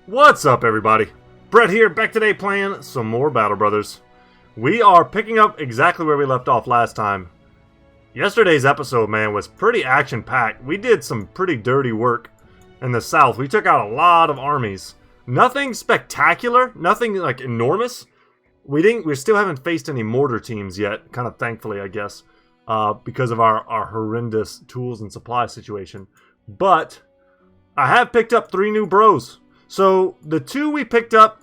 What's up, everybody? Brett here, back today playing some more Battle Brothers. We are picking up exactly where we left off last time. Yesterday's episode, man, was pretty action-packed. We did some pretty dirty work in the south. We took out a lot of armies. Nothing spectacular, nothing like enormous. We still haven't faced any mortar teams yet, kind of thankfully, I guess, because of our horrendous tools and supply situation. But I have picked up 3 new bros. So, the 2 we picked up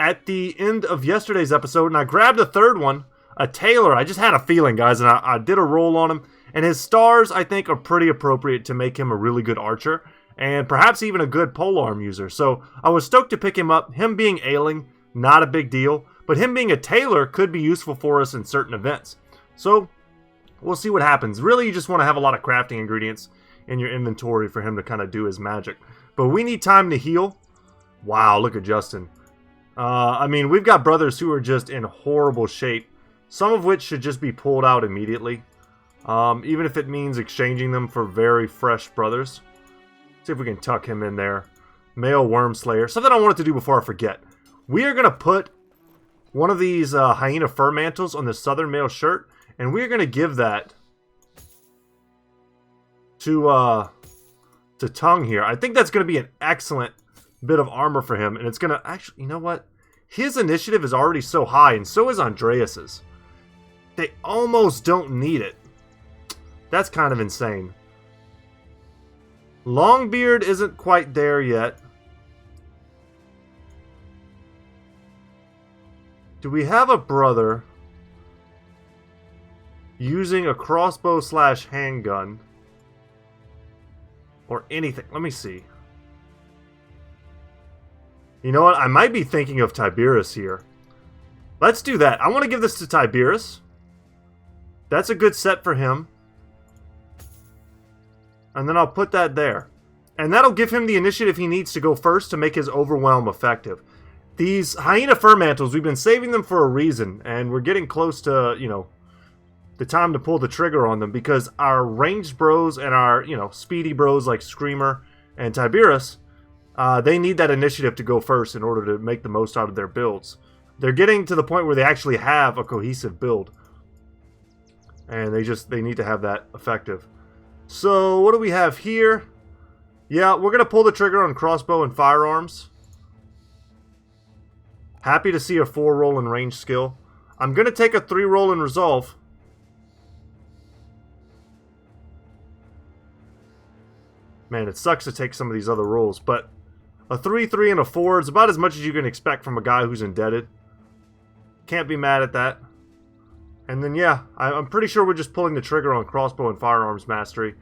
at the end of yesterday's episode, and I grabbed a 3rd one, a tailor. I just had a feeling, guys, and I did a roll on him. And his stars, I think, are pretty appropriate to make him a really good archer, and perhaps even a good polearm user. So, I was stoked to pick him up. Him being ailing, not a big deal, but him being a tailor could be useful for us in certain events. So, we'll see what happens. Really, you just want to have a lot of crafting ingredients in your inventory for him to kind of do his magic. But we need time to heal. Wow, look at Justin. I mean, we've got brothers who are just in horrible shape. Some of which should just be pulled out immediately. Even if it means exchanging them for very fresh brothers. See if we can tuck him in there. Male Worm Slayer. Something I wanted to do before I forget. We are going to put one of these hyena fur mantles on the southern male shirt. And we're going to give that to Tongue here. I think that's going to be an excellent bit of armor for him, and it's gonna actually, you know what, his initiative is already so high, and so is Andreas's. They almost don't need it. That's kind of insane. Longbeard isn't quite there yet. Do we have a brother using a crossbow / handgun or anything? Let me see. You know what? I might be thinking of Tiberius here. Let's do that. I want to give this to Tiberius. That's a good set for him. And then I'll put that there. And that'll give him the initiative he needs to go first to make his overwhelm effective. These hyena fur mantles, we've been saving them for a reason. And we're getting close to, you know, the time to pull the trigger on them. Because our ranged bros and our, you know, speedy bros like Screamer and Tiberius, they need that initiative to go first in order to make the most out of their builds. They're getting to the point where they actually have a cohesive build. And they need to have that effective. So, what do we have here? Yeah, we're going to pull the trigger on crossbow and firearms. Happy to see a 4-roll in range skill. I'm going to take a 3-roll in resolve. Man, it sucks to take some of these other rolls, but a 3-3 and a 4 is about as much as you can expect from a guy who's indebted. Can't be mad at that. And then, yeah, I'm pretty sure we're just pulling the trigger on crossbow and firearms mastery.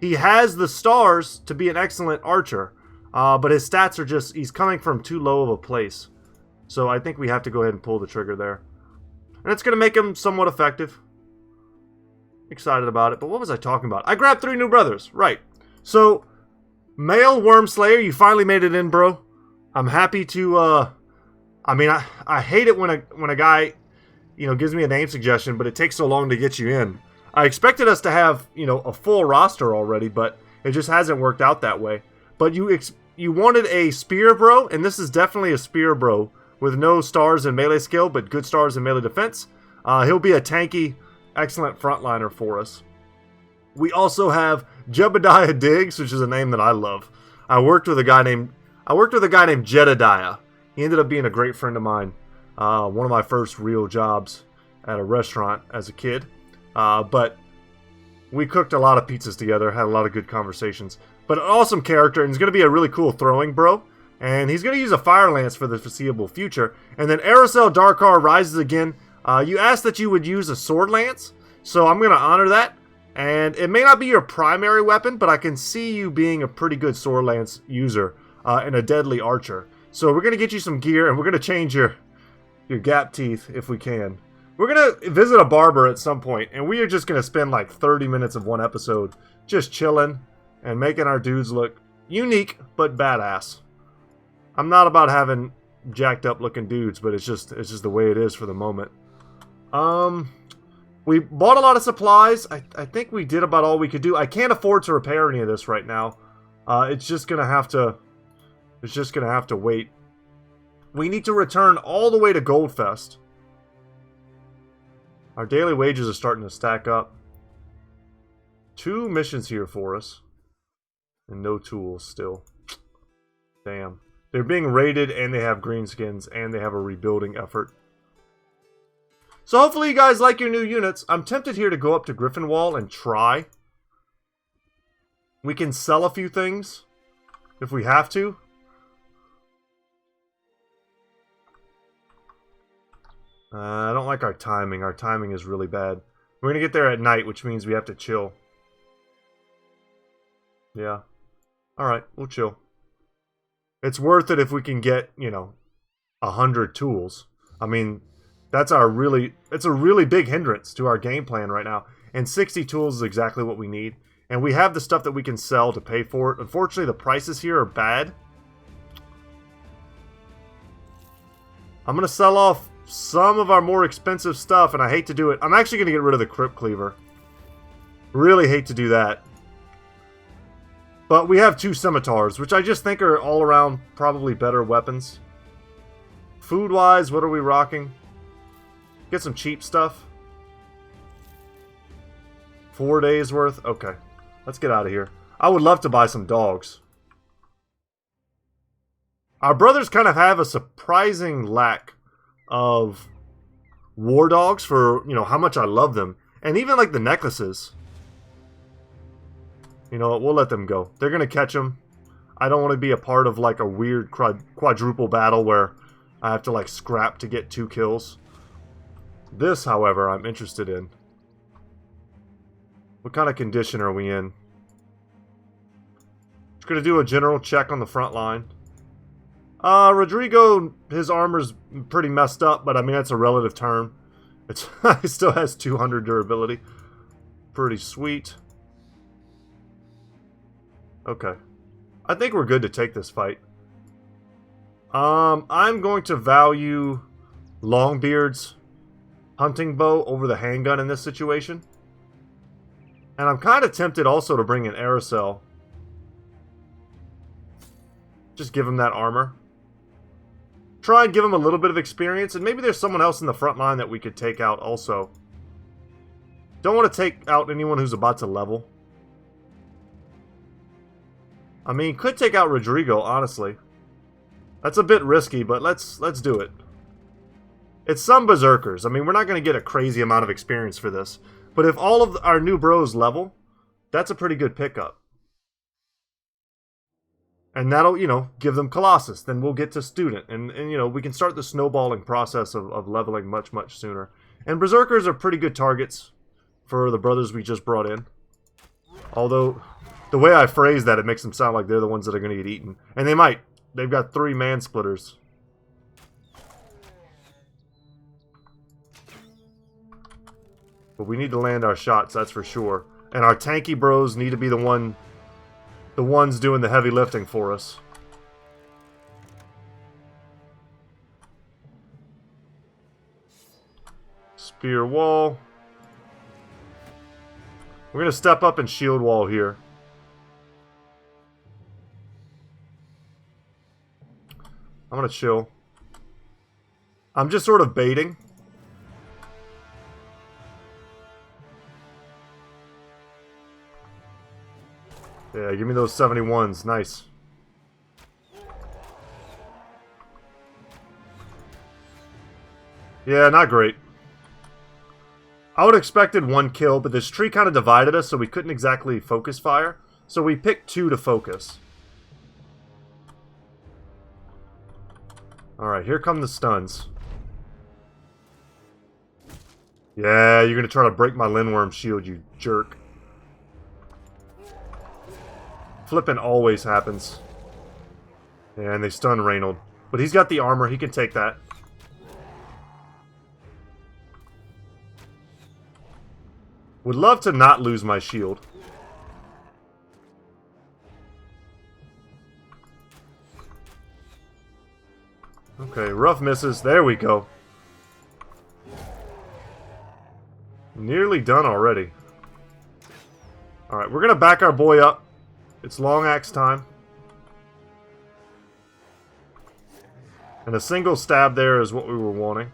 He has the stars to be an excellent archer, but his stats are just, he's coming from too low of a place. So I think we have to go ahead and pull the trigger there. And it's going to make him somewhat effective. Excited about it. But what was I talking about? I grabbed 3 new brothers. Right. So, Male Worm Slayer, you finally made it in, bro. I'm happy to, I mean, I hate it when a guy, you know, gives me a name suggestion, but it takes so long to get you in. I expected us to have, you know, a full roster already, but it just hasn't worked out that way. But you wanted a spear bro, and this is definitely a spear bro with no stars in melee skill, but good stars in melee defense. He'll be a tanky, excellent frontliner for us. We also have Jebediah Diggs, which is a name that I love. I worked with a guy named Jedediah. He ended up being a great friend of mine. One of my first real jobs at a restaurant as a kid. But we cooked a lot of pizzas together, had a lot of good conversations. But an awesome character, and he's going to be a really cool throwing bro. And he's going to use a fire lance for the foreseeable future. And then Aracel Darkar rises again. You asked that you would use a sword lance, so I'm going to honor that. And it may not be your primary weapon, but I can see you being a pretty good sword lance user and a deadly archer. So we're going to get you some gear, and we're going to change your gap teeth if we can. We're going to visit a barber at some point, and we are just going to spend like 30 minutes of one episode just chilling and making our dudes look unique but badass. I'm not about having jacked up looking dudes, but it's just the way it is for the moment. We bought a lot of supplies. I think we did about all we could do. I can't afford to repair any of this right now. It's just going to have to is just going to have to wait. We need to return all the way to Goldfest. Our daily wages are starting to stack up. 2 missions here for us. And no tools still. Damn. They're being raided and they have greenskins and they have a rebuilding effort. So hopefully you guys like your new units. I'm tempted here to go up to Griffinwall and try. We can sell a few things if we have to. I don't like our timing. Our timing is really bad. We're going to get there at night, which means we have to chill. Yeah. Alright, we'll chill. It's worth it if we can get, you know, 100 tools. I mean, it's a really big hindrance to our game plan right now. And 60 tools is exactly what we need. And we have the stuff that we can sell to pay for it. Unfortunately, the prices here are bad. I'm going to sell off some of our more expensive stuff, and I hate to do it. I'm actually going to get rid of the Crypt Cleaver. Really hate to do that. But we have 2 scimitars, which I just think are all around probably better weapons. Food-wise, what are we rocking? Get some cheap stuff. 4 days worth? Okay. Let's get out of here. I would love to buy some dogs. Our brothers kind of have a surprising lack of war dogs for, you know, how much I love them. And even like the necklaces. You know what, we'll let them go. They're going to catch them. I don't want to be a part of like a weird quadruple battle where I have to like scrap to get 2 kills. This, however, I'm interested in. What kind of condition are we in? Just going to do a general check on the front line. Rodrigo, his armor's pretty messed up, but I mean, that's a relative term. It still has 200 durability. Pretty sweet. Okay. I think we're good to take this fight. I'm going to value Longbeard's hunting bow over the handgun in this situation. And I'm kind of tempted also to bring in Aerosol. Just give him that armor. Try and give him a little bit of experience, and maybe there's someone else in the front line that we could take out also. Don't want to take out anyone who's about to level. I mean, could take out Rodrigo, honestly. That's a bit risky, but let's do it. It's some berserkers. I mean, we're not going to get a crazy amount of experience for this. But if all of our new bros level, that's a pretty good pickup. And that'll, you know, give them Colossus. Then we'll get to Student. And you know, we can start the snowballing process of leveling much, much sooner. And berserkers are pretty good targets for the brothers we just brought in. Although, the way I phrase that, it makes them sound like they're the ones that are going to get eaten. And they might. They've got 3 man-splitters. But we need to land our shots, that's for sure. And our tanky bros need to be the ones doing the heavy lifting for us. Spear wall. We're going to step up and shield wall here. I'm going to chill. I'm just sort of baiting. Yeah, give me those 71s. Nice. Yeah, not great. I would have expected 1 kill, but this tree kind of divided us, so we couldn't exactly focus fire. So we picked 2 to focus. Alright, here come the stuns. Yeah, you're going to try to break my Lindworm shield, you jerk. Flipping always happens. Yeah, and they stun Reynold. But he's got the armor, he can take that. Would love to not lose my shield. Okay, rough misses. There we go. Nearly done already. Alright, we're going to back our boy up. It's long axe time. And a single stab there is what we were wanting.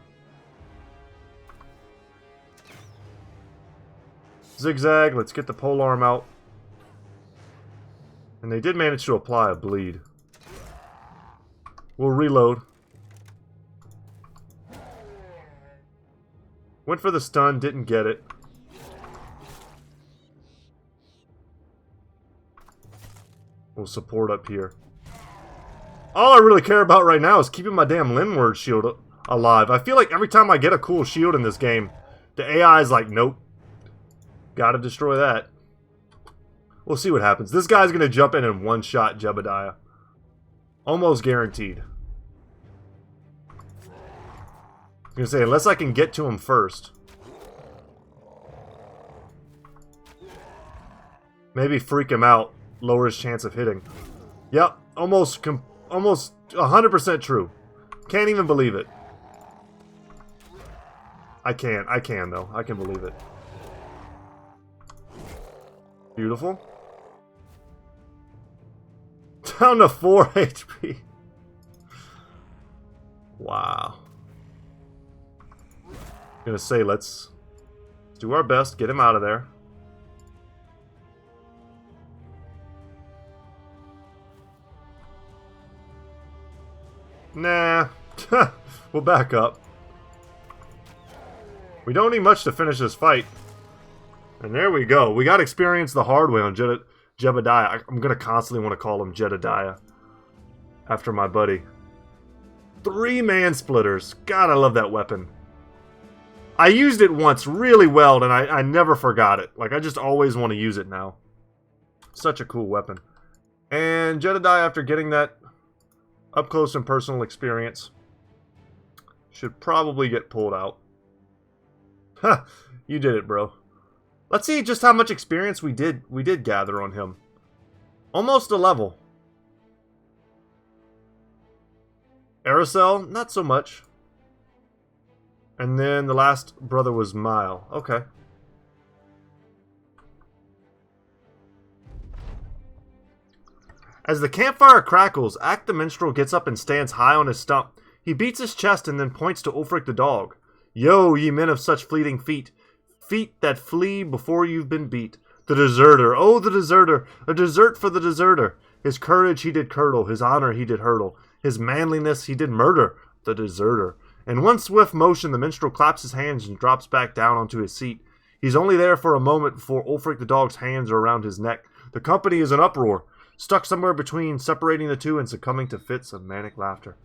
Zigzag, let's get the polearm out. And they did manage to apply a bleed. We'll reload. Went for the stun, didn't get it. We'll support up here. All I really care about right now is keeping my damn Linward shield alive. I feel like every time I get a cool shield in this game, the AI is like, nope. Gotta destroy that. We'll see what happens. This guy's gonna jump in and one-shot Jebediah. Almost guaranteed. I'm gonna say, unless I can get to him first. Maybe freak him out. Lower his chance of hitting. Yep, almost 100% true. Can't even believe it. I can though. I can believe it. Beautiful. Down to 4 HP. Wow. Gonna say, let's do our best, get him out of there. Nah. We'll back up. We don't need much to finish this fight. And there we go. We got experience the hard way on Jebediah. I'm going to constantly want to call him Jedidiah. After my buddy. 3 man-splitters. God, I love that weapon. I used it once really well, and I never forgot it. Like, I just always want to use it now. Such a cool weapon. And Jedidiah, after getting that up close and personal experience, should probably get pulled out. Ha! You did it, bro. Let's see just how much experience we did gather on him. Almost a level. Aracel, not so much. And then the last brother was Mile. Okay. As the campfire crackles, Ack the Minstrel gets up and stands high on his stump. He beats his chest and then points to Ulfric the dog. Yo, ye men of such fleeting feet. Feet that flee before you've been beat. The deserter, oh the deserter, a desert for the deserter. His courage he did curdle, his honor he did hurdle. His manliness he did murder, the deserter. In one swift motion the minstrel claps his hands and drops back down onto his seat. He's only there for a moment before Ulfric the dog's hands are around his neck. The company is in uproar, stuck somewhere between separating the two and succumbing to fits of manic laughter.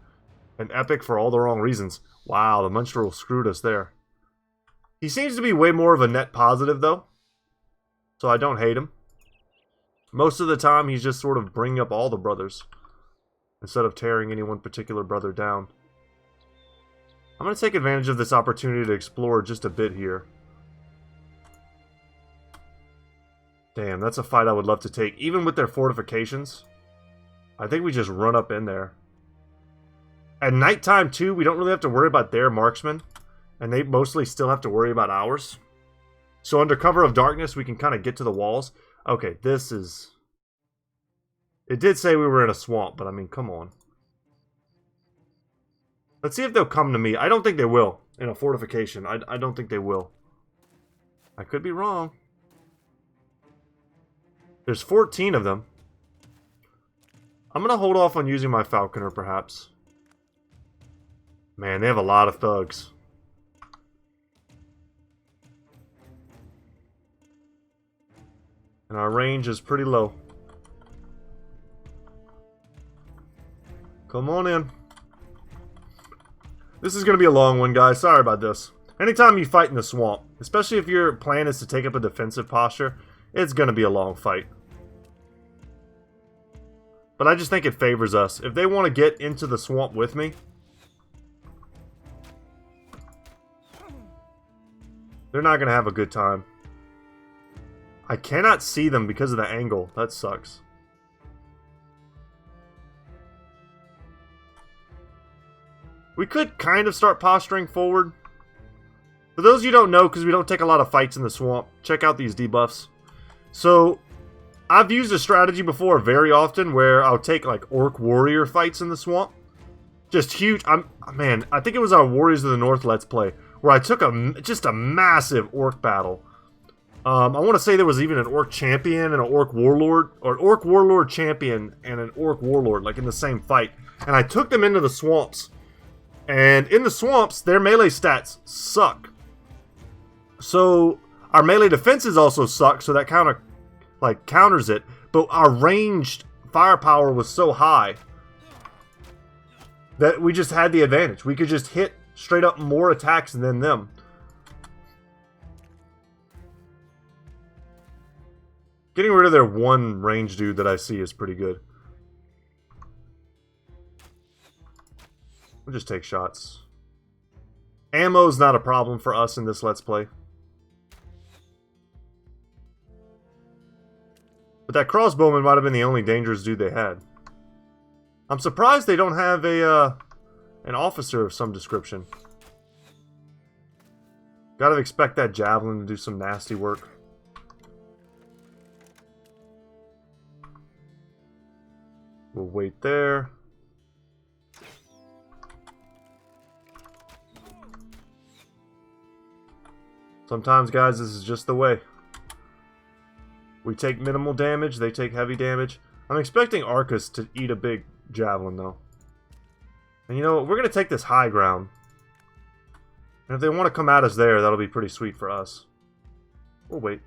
An epic for all the wrong reasons. Wow, the minstrel screwed us there. He seems to be way more of a net positive, though. So I don't hate him. Most of the time, he's just sort of bringing up all the brothers, instead of tearing any one particular brother down. I'm going to take advantage of this opportunity to explore just a bit here. Damn, that's a fight I would love to take. Even with their fortifications, I think we just run up in there. At nighttime, too, we don't really have to worry about their marksmen. And they mostly still have to worry about ours. So under cover of darkness, we can kind of get to the walls. Okay, this is... It did say we were in a swamp, but I mean, come on. Let's see if they'll come to me. I don't think they will. In a fortification. I don't think they will. I could be wrong. There's 14 of them. I'm going to hold off on using my falconer, perhaps. Man, they have a lot of thugs. And our range is pretty low. Come on in. This is going to be a long one, guys. Sorry about this. Anytime you fight in the swamp, especially if your plan is to take up a defensive posture, it's going to be a long fight. But I just think it favors us. If they want to get into the swamp with me, they're not going to have a good time. I cannot see them because of the angle. That sucks. We could kind of start posturing forward. For those of you who don't know, because we don't take a lot of fights in the swamp, check out these debuffs. So, I've used a strategy before very often where I'll take like Orc Warrior fights in the swamp. Just huge. Man, I think it was our Warriors of the North Let's Play, where I took just a massive orc battle. I want to say there was even an orc champion and an orc warlord, or an orc warlord champion and an orc warlord, like in the same fight. And I took them into the swamps. And in the swamps, their melee stats suck. So our melee defenses also suck, so that kind of like counters it. But our ranged firepower was so high that we just had the advantage. We could just hit straight up more attacks than them. Getting rid of their one range dude that I see is pretty good. We'll just take shots. Ammo's not a problem for us in this Let's Play. But that crossbowman might have been the only dangerous dude they had. I'm surprised they don't have an officer of some description. Gotta expect that javelin to do some nasty work. We'll wait there. Sometimes, guys, this is just the way. We take minimal damage, they take heavy damage. I'm expecting Arcus to eat a big javelin, though. And you know what? We're going to take this high ground. And if they want to come at us there, that'll be pretty sweet for us. We'll wait.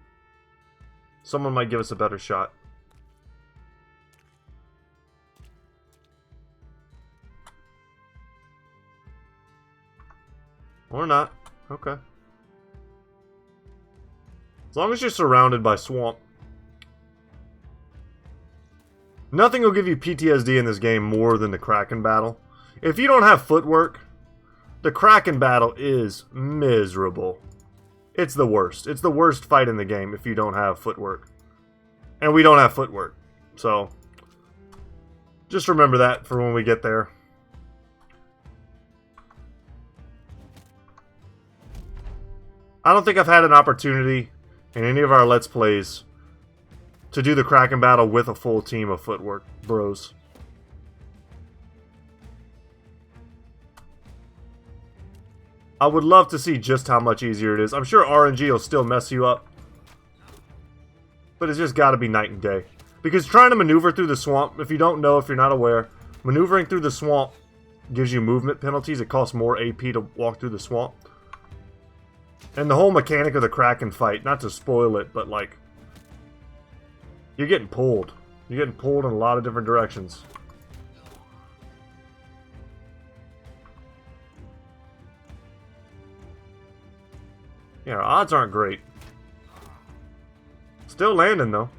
Someone might give us a better shot. Or not. Okay. As long as you're surrounded by swamp. Nothing will give you PTSD in this game more than the Kraken battle. If you don't have footwork, the Kraken battle is miserable. It's the worst. It's the worst fight in the game if you don't have footwork. And we don't have footwork. So, just remember that for when we get there. I don't think I've had an opportunity in any of our Let's Plays to do the Kraken battle with a full team of footwork bros. I would love to see just how much easier it is. I'm sure RNG will still mess you up. But it's just got to be night and day. Because trying to maneuver through the swamp, if you don't know, if you're not aware, maneuvering through the swamp gives you movement penalties. It costs more AP to walk through the swamp. And the whole mechanic of the Kraken fight, not to spoil it, but like, you're getting pulled. You're getting pulled in a lot of different directions. Yeah, our odds aren't great. Still landing, though.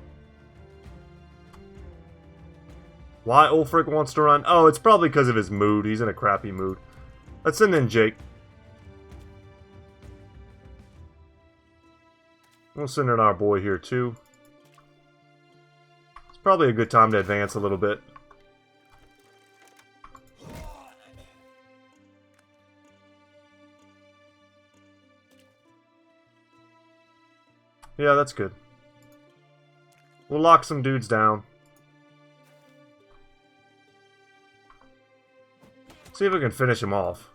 Why Ulfric wants to run? Oh, it's probably because of his mood. He's in a crappy mood. Let's send in Jake. We'll send in our boy here, too. It's probably a good time to advance a little bit. Yeah, that's good. We'll lock some dudes down. See if we can finish him off.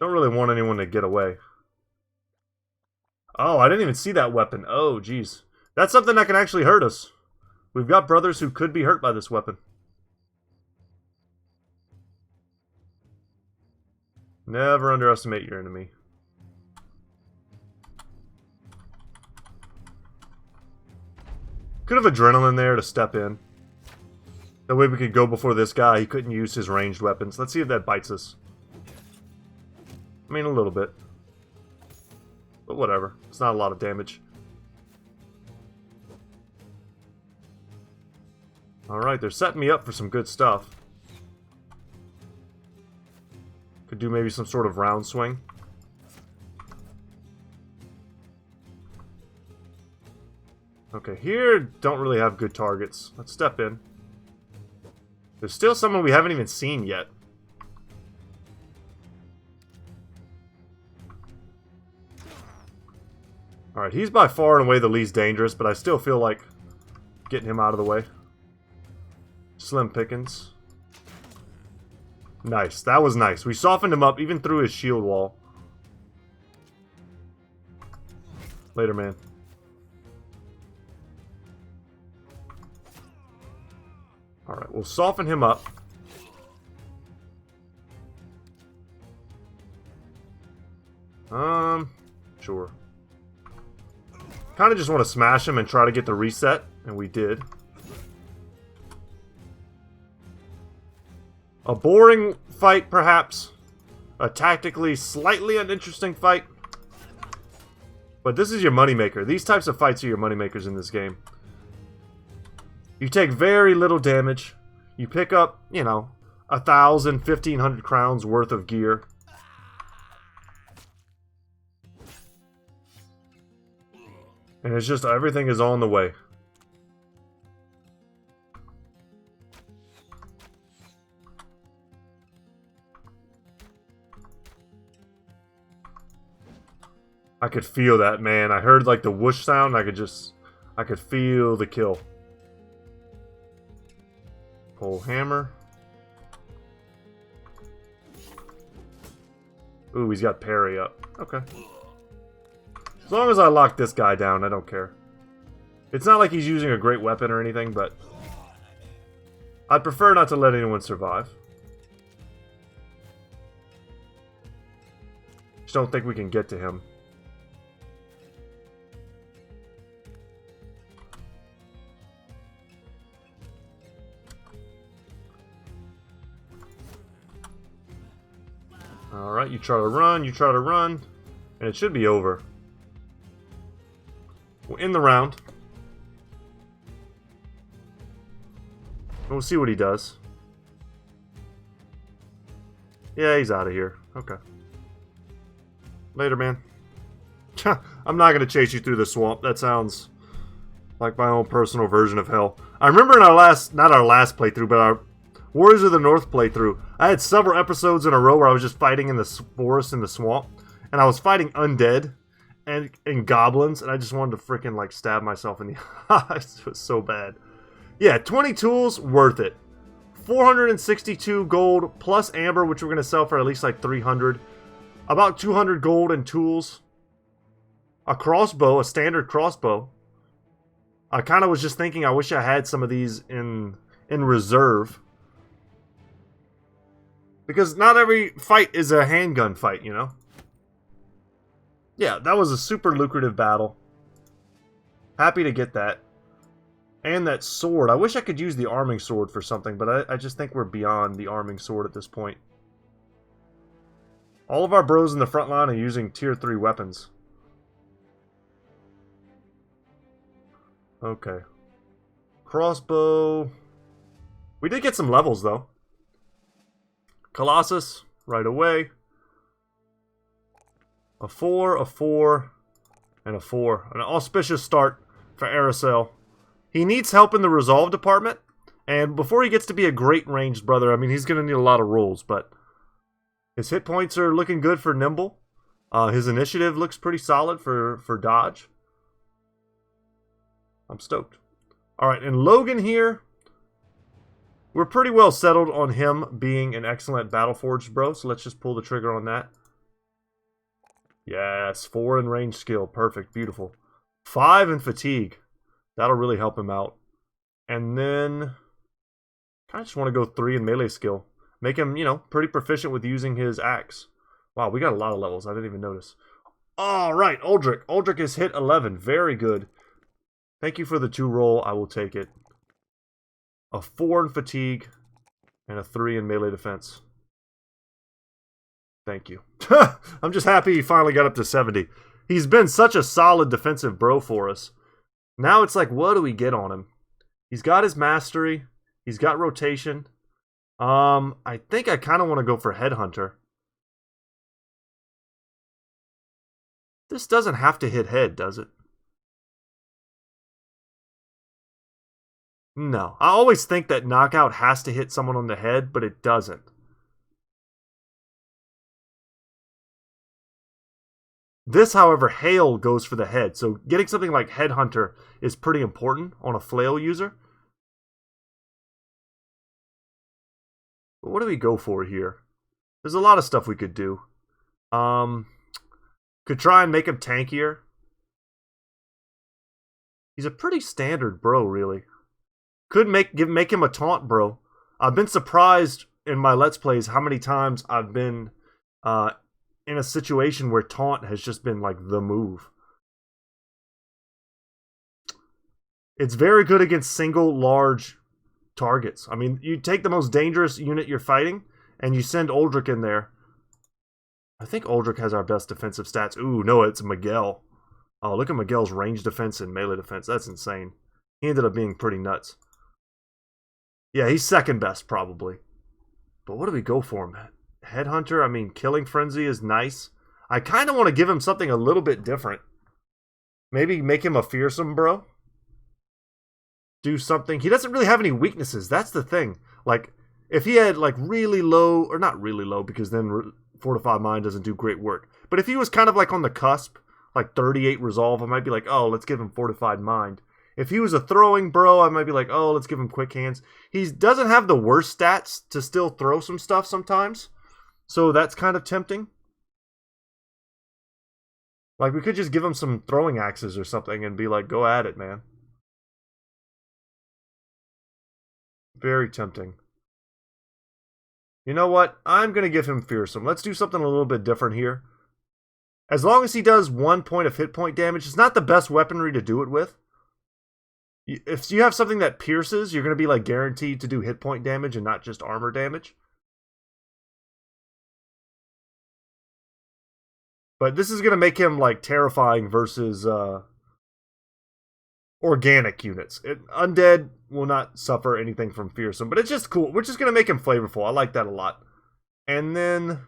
Don't really want anyone to get away. Oh, I didn't even see that weapon. Oh, jeez. That's something that can actually hurt us. We've got brothers who could be hurt by this weapon. Never underestimate your enemy. Could have adrenaline there to step in. That way we could go before this guy. He couldn't use his ranged weapons. Let's see if that bites us. I mean, a little bit. But whatever. It's not a lot of damage. Alright, they're setting me up for some good stuff. Could do maybe some sort of round swing. Okay, here don't really have good targets. Let's step in. There's still someone we haven't even seen yet. Alright, he's by far and away the least dangerous, but I still feel like getting him out of the way. Slim pickings. Nice. That was nice. We softened him up even through his shield wall. Later, man. Alright, we'll soften him up. Sure. Kind of just want to smash him and try to get the reset, and we did. A boring fight, perhaps. A tactically slightly uninteresting fight. But this is your moneymaker. These types of fights are your moneymakers in this game. You take very little damage. You pick up, you know, 1,000, 1,500 crowns worth of gear. And it's just, everything is on the way. I could feel that, man. I heard like the whoosh sound. I could feel the kill. Pull hammer. Ooh, he's got parry up. Okay. As long as I lock this guy down, I don't care. It's not like he's using a great weapon or anything, but I'd prefer not to let anyone survive. Just don't think we can get to him. Alright, you try to run, and it should be over. We'll end the round. We'll see what he does. Yeah, he's out of here. Okay. Later, man. I'm not going to chase you through the swamp. That sounds like my own personal version of hell. I remember in our last, not our last playthrough, but our Warriors of the North playthrough, I had several episodes in a row where I was just fighting in the forest in the swamp. And I was fighting undead and goblins, and I just wanted to freaking like stab myself in the eyes. It was so bad. Yeah, 20 tools, worth it. 462 gold plus amber, which we're going to sell for at least like 300. About 200 gold in tools. A crossbow, a standard crossbow. I kind of was just thinking I wish I had some of these in reserve. Because not every fight is a handgun fight, you know? Yeah, that was a super lucrative battle. Happy to get that. And that sword. I wish I could use the arming sword for something, but I just think we're beyond the arming sword at this point. All of our bros in the front line are using tier 3 weapons. Okay. Crossbow. We did get some levels, though. Colossus, right away. A 4, a 4, and a 4. An auspicious start for Aracel. He needs help in the resolve department. And before he gets to be a great ranged brother, I mean, he's going to need a lot of rolls. But his hit points are looking good for Nimble. His initiative looks pretty solid for dodge. I'm stoked. Alright, and Logan here. We're pretty well settled on him being an excellent Battleforged bro. So let's just pull the trigger on that. Yes, 4 in range skill. Perfect. Beautiful. 5 in fatigue. That'll really help him out. And then I just want to go 3 in melee skill. Make him, you know, pretty proficient with using his axe. Wow, we got a lot of levels. I didn't even notice. Alright, Uldric. Uldric is hit 11. Very good. Thank you for the 2 roll. I will take it. A 4 in fatigue. And a 3 in melee defense. Thank you. I'm just happy he finally got up to 70. He's been such a solid defensive bro for us. Now it's like, what do we get on him? He's got his mastery. He's got rotation. I think I kind of want to go for Headhunter. This doesn't have to hit head, does it? No. I always think that knockout has to hit someone on the head, but it doesn't. This, however, hail goes for the head, so getting something like Headhunter is pretty important on a flail user. But what do we go for here? There's a lot of stuff we could do. Could try and make him tankier. He's a pretty standard bro, really. Could make him a taunt bro. I've been surprised in my Let's Plays how many times I've been in a situation where taunt has just been like the move. It's very good against single large targets. I mean, you take the most dangerous unit you're fighting and you send Uldric in there. I think Uldric has our best defensive stats. Ooh, no, it's Miguel. Oh, look at Miguel's range defense and melee defense. That's insane. He ended up being pretty nuts. Yeah, he's second best, probably. But what do we go for him? Headhunter? I mean, Killing Frenzy is nice. I kind of want to give him something a little bit different. Maybe make him a fearsome bro. Do something. He doesn't really have any weaknesses. That's the thing. Like, if he had, like, really low, or not really low, because then Fortified Mind doesn't do great work. But if he was kind of, like, on the cusp, like 38 Resolve, I might be like, oh, let's give him Fortified Mind. If he was a throwing bro, I might be like, oh, let's give him Quick Hands. He doesn't have the worst stats to still throw some stuff sometimes. So that's kind of tempting. Like, we could just give him some throwing axes or something and be like, go at it, man. Very tempting. You know what? I'm going to give him Fearsome. Let's do something a little bit different here. As long as he does 1 point of hit point damage, it's not the best weaponry to do it with. If you have something that pierces, you're going to be like guaranteed to do hit point damage and not just armor damage. But this is going to make him like terrifying versus organic units. Undead will not suffer anything from Fearsome, but it's just cool. We're just going to make him flavorful. I like that a lot. And then,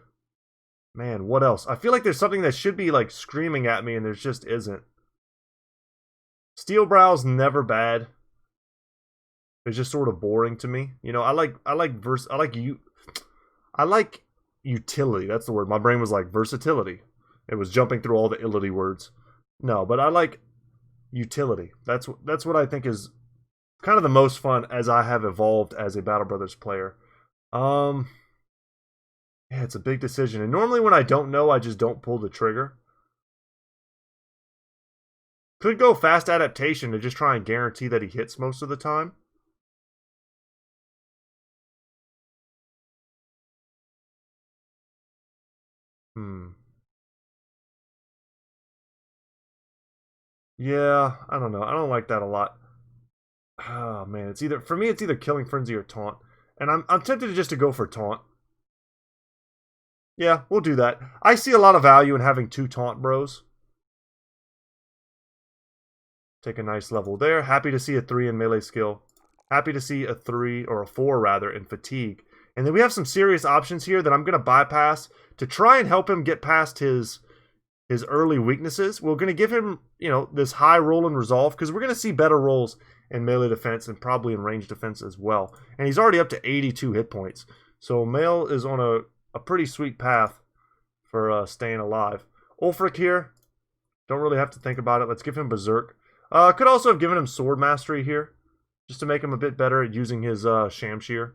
man, what else? I feel like there's something that should be like screaming at me and there just isn't. Steel Brow's never bad. It's just sort of boring to me. You know, I like utility. That's the word. My brain was like versatility. It was jumping through all the illity words. No, but I like utility. That's what I think is kind of the most fun as I have evolved as a Battle Brothers player. Yeah, it's a big decision. And normally when I don't know, I just don't pull the trigger. Could go fast adaptation to just try and guarantee that he hits most of the time. Yeah, I don't know. I don't like that a lot. Oh man, it's either for me it's either Killing Frenzy or Taunt. And I'm tempted just to go for Taunt. Yeah, we'll do that. I see a lot of value in having 2 Taunt bros. Take a nice level there. Happy to see a 3 in melee skill. Happy to see a 3, or a 4 rather, in fatigue. And then we have some serious options here that I'm going to bypass to try and help him get past his early weaknesses. We're going to give him, you know, this high roll in resolve because we're going to see better rolls in melee defense and probably in range defense as well. And he's already up to 82 hit points. So Mail is on a pretty sweet path for staying alive. Ulfric here. Don't really have to think about it. Let's give him Berserk. Could also have given him Sword Mastery here, just to make him a bit better at using his Shamshir.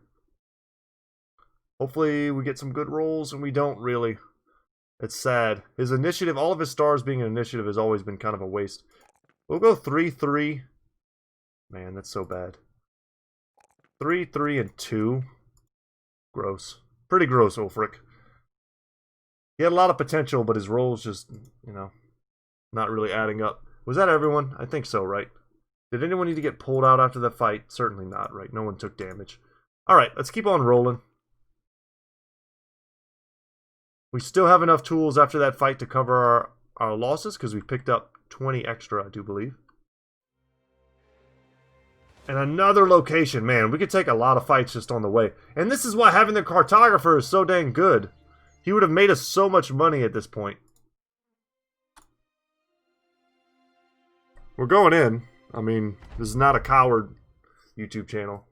Hopefully we get some good rolls, and we don't really. It's sad. His initiative, all of his stars being an initiative has always been kind of a waste. We'll go 3-3. Man, that's so bad. 3-3 and 2. Gross. Pretty gross, Ulfric. He had a lot of potential, but his rolls just, you know, not really adding up. Was that everyone? I think so, right? Did anyone need to get pulled out after the fight? Certainly not, right? No one took damage. Alright, let's keep on rolling. We still have enough tools after that fight to cover our losses, because we picked up 20 extra, I do believe. And another location. Man, we could take a lot of fights just on the way. And this is why having the cartographer is so dang good. He would have made us so much money at this point. We're going in. I mean, this is not a coward YouTube channel.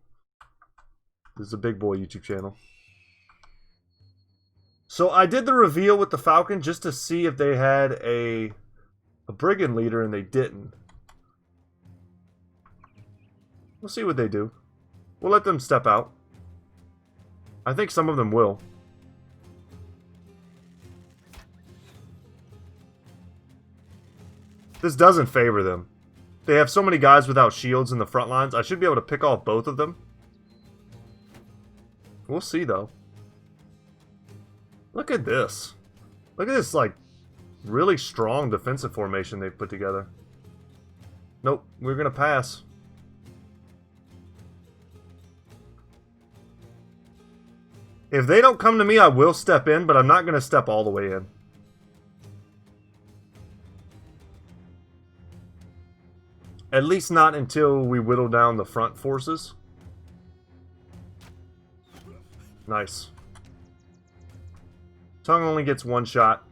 This is a big boy YouTube channel. So I did the reveal with the Falcon just to see if they had a Brigand leader, and they didn't. We'll see what they do. We'll let them step out. I think some of them will. This doesn't favor them. They have so many guys without shields in the front lines. I should be able to pick off both of them. We'll see, though. Look at this. Look at this, like, really strong defensive formation they've put together. Nope, we're going to pass. If they don't come to me, I will step in, but I'm not going to step all the way in. At least not until we whittle down the front forces. Nice. Tongue only gets one shot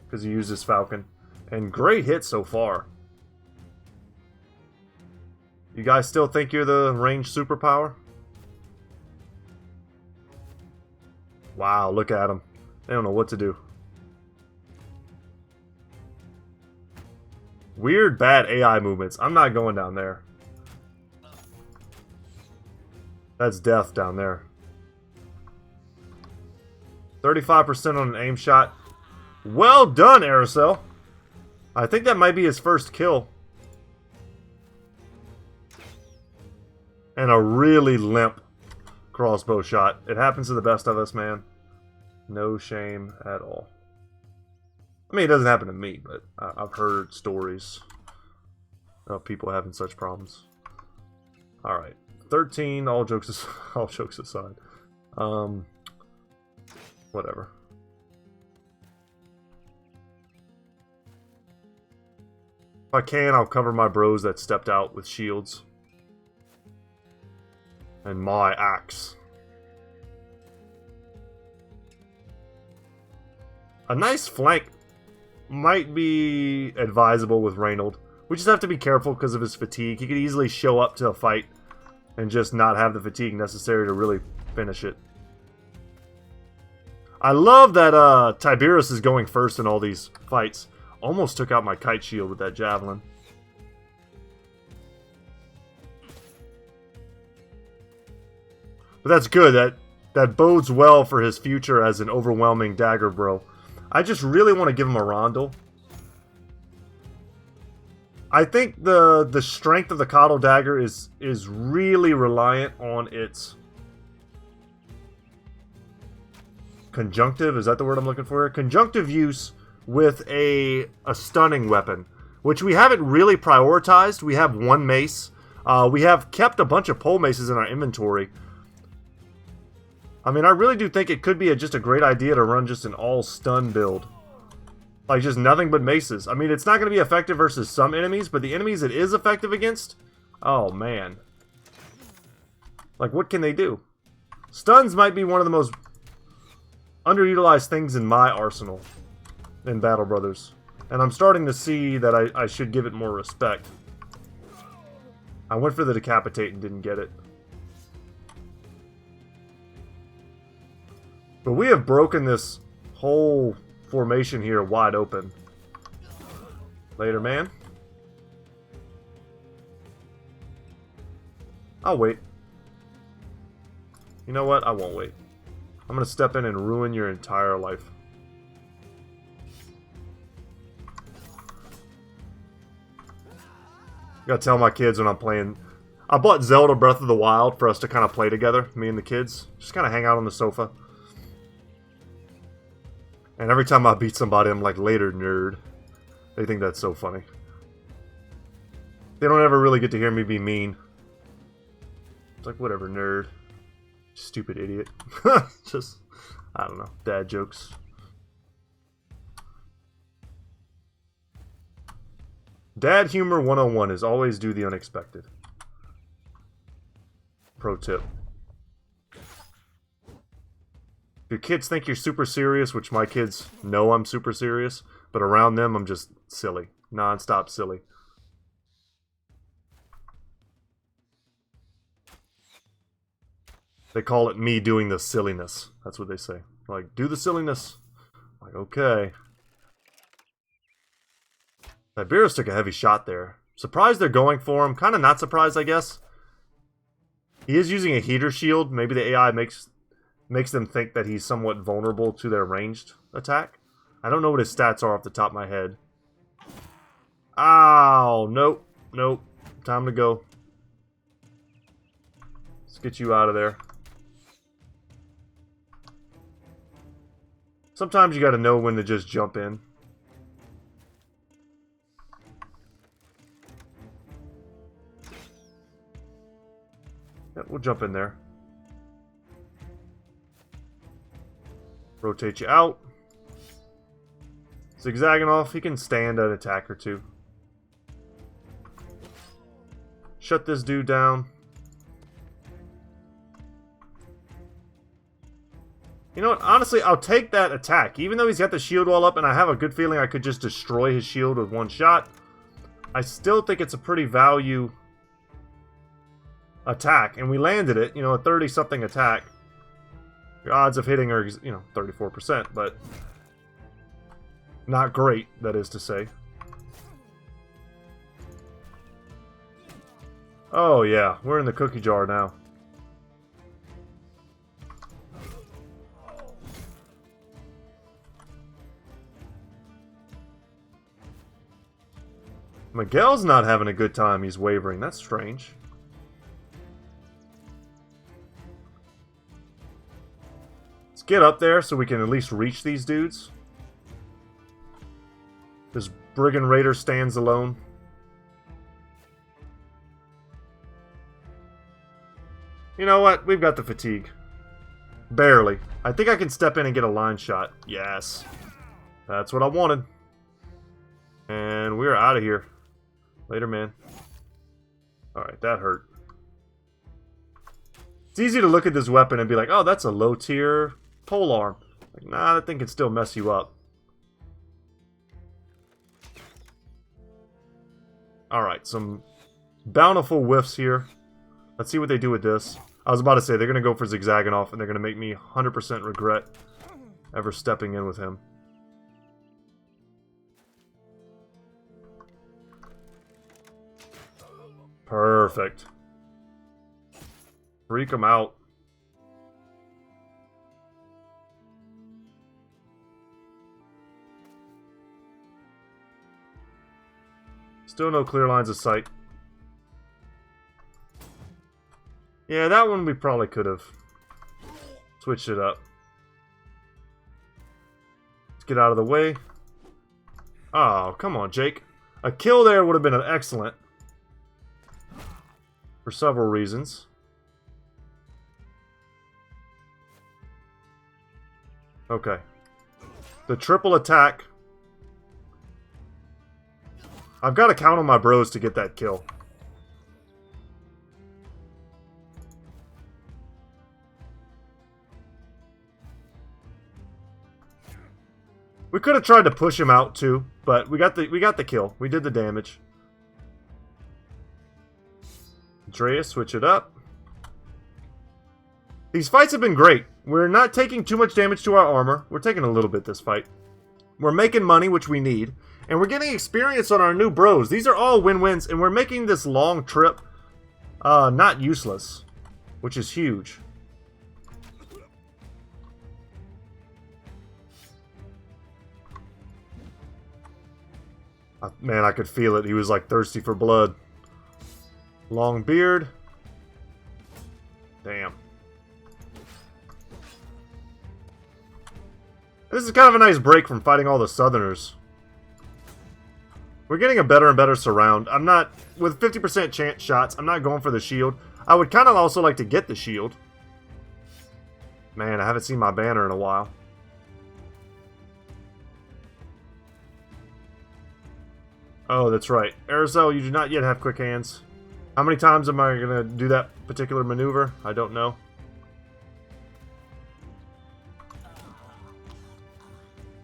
because he uses Falcon. And great hit so far. You guys still think you're the ranged superpower? Wow, look at them. They don't know what to do. Weird, bad AI movements. I'm not going down there. That's death down there. 35% on an aim shot. Well done, Aerosol. I think that might be his first kill. And a really limp crossbow shot. It happens to the best of us, man. No shame at all. I mean, it doesn't happen to me, but I've heard stories of people having such problems. Alright. 13, all jokes aside. Whatever. If I can, I'll cover my bros that stepped out with shields. And my axe. A nice flank might be advisable with Reynold. We just have to be careful because of his fatigue. He could easily show up to a fight and just not have the fatigue necessary to really finish it. I love that Tiberius is going first in all these fights. Almost took out my kite shield with that javelin. But that's good. That bodes well for his future as an overwhelming dagger bro. I just really want to give him a rondel. I think the strength of the Coddle Dagger is really reliant on its conjunctive. Is that the word I'm looking for? Conjunctive use with a stunning weapon, which we haven't really prioritized. We have one mace. We have kept a bunch of pole maces in our inventory. I mean, I really do think it could be just a great idea to run just an all-stun build. Like, just nothing but maces. I mean, it's not going to be effective versus some enemies, but the enemies it is effective against? Oh, man. Like, what can they do? Stuns might be one of the most underutilized things in my arsenal in Battle Brothers. And I'm starting to see that I should give it more respect. I went for the Decapitate and didn't get it. But we have broken this whole formation here wide open. Later, man. I'll wait. You know what? I won't wait. I'm going to step in and ruin your entire life. Gotta tell my kids when I'm playing. I bought Zelda Breath of the Wild for us to kind of play together, me and the kids. Just kind of hang out on the sofa. And every time I beat somebody, I'm like, later, nerd. They think that's so funny. They don't ever really get to hear me be mean. It's like, whatever, nerd. Stupid idiot. Just, I don't know, dad jokes. Dad humor 101 is always do the unexpected. Pro tip. Your kids think you're super serious, which my kids know I'm super serious, but around them I'm just silly. Non-stop silly. They call it me doing the silliness. That's what they say. Like, do the silliness. I'm like, okay. Tiberius took a heavy shot there. Surprised they're going for him. Kind of not surprised, I guess. He is using a heater shield. Maybe the AI makes makes them think that he's somewhat vulnerable to their ranged attack. I don't know what his stats are off the top of my head. Ow! Nope. Nope. Time to go. Let's get you out of there. Sometimes you gotta know when to just jump in. Yep, we'll jump in there. Rotate you out. Zigzagging off, he can stand an attack or two. Shut this dude down. You know what? Honestly, I'll take that attack. Even though he's got the shield wall up and I have a good feeling I could just destroy his shield with one shot, I still think it's a pretty value attack. And we landed it, you know, a 30-something attack. Your odds of hitting are, you know, 34%, but not great, that is to say. Oh yeah, we're in the cookie jar now. Miguel's not having a good time. He's wavering. That's strange. Let's get up there so we can at least reach these dudes. This Brigand Raider stands alone. You know what? We've got the fatigue. Barely. I think I can step in and get a line shot. Yes. That's what I wanted. And we're out of here. Later, man. Alright, that hurt. It's easy to look at this weapon and be like, oh, that's a low tier polearm. Like, nah, that thing can still mess you up. Alright, some bountiful whiffs here. Let's see what they do with this. I was about to say, they're going to go for zigzagging off, and they're going to make me 100% regret ever stepping in with him. Perfect. Freak him out. Still no clear lines of sight. Yeah, that one we probably could have switched it up. Let's get out of the way. Oh, come on, Jake. A kill there would have been excellent. For several reasons. Okay. The triple attack. I've got to count on my bros to get that kill. We could have tried to push him out too, but we got the kill. We did the damage. Andreas, switch it up. These fights have been great. We're not taking too much damage to our armor. We're taking a little bit this fight. We're making money, which we need. And we're getting experience on our new bros. These are all win-wins, and we're making this long trip not useless, which is huge. Man, I could feel it. He was like thirsty for blood. Long beard. Damn. This is kind of a nice break from fighting all the Southerners. We're getting a better and better surround. I'm not, with 50% chance shots, I'm not going for the shield. I would kind of also like to get the shield. Man, I haven't seen my banner in a while. Oh, that's right. Arizal, you do not yet have quick hands. How many times am I going to do that particular maneuver? I don't know.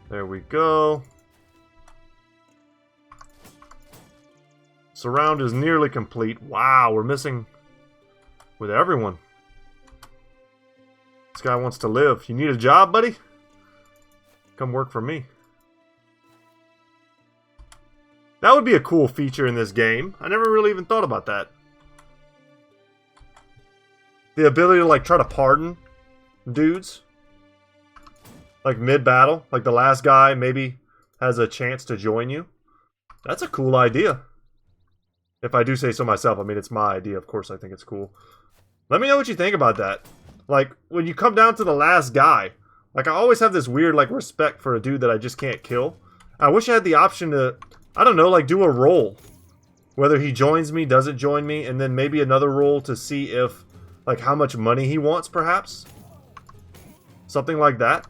There we go. Surround is nearly complete. Wow, we're missing with everyone. This guy wants to live. You need a job, buddy? Come work for me. That would be a cool feature in this game. I never really even thought about that. The ability to, like, try to pardon dudes. Like mid-battle. Like the last guy maybe has a chance to join you. That's a cool idea. If I do say so myself. I mean, it's my idea. Of course I think it's cool. Let me know what you think about that. Like, when you come down to the last guy. Like, I always have this weird, like, respect for a dude that I just can't kill. I wish I had the option to, I don't know, like, do a roll. Whether he joins me, doesn't join me, and then maybe another roll to see if, like, how much money he wants, perhaps. Something like that.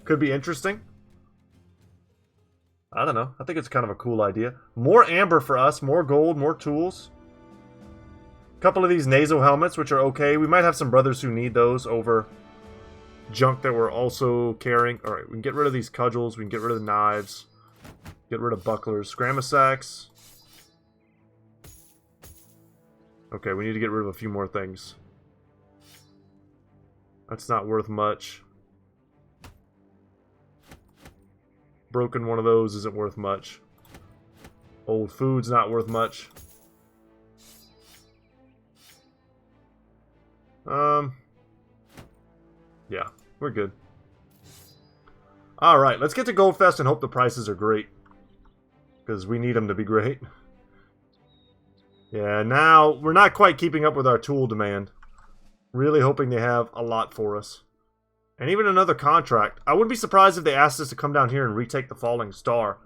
Could be interesting. I don't know. I think it's kind of a cool idea. More amber for us, more gold, more tools. A couple of these nasal helmets, which are okay. We might have some brothers who need those over junk that we're also carrying. Alright, we can get rid of these cudgels. We can get rid of the knives. Get rid of bucklers. Grandma sacks. Okay, we need to get rid of a few more things. That's not worth much. Broken one of those isn't worth much. Old food's not worth much. Yeah, we're good. Alright, let's get to Goldfest and hope the prices are great. Because we need them to be great. Yeah, now we're not quite keeping up with our tool demand. Really hoping they have a lot for us. And even another contract. I wouldn't be surprised if they asked us to come down here and retake the Falling Star.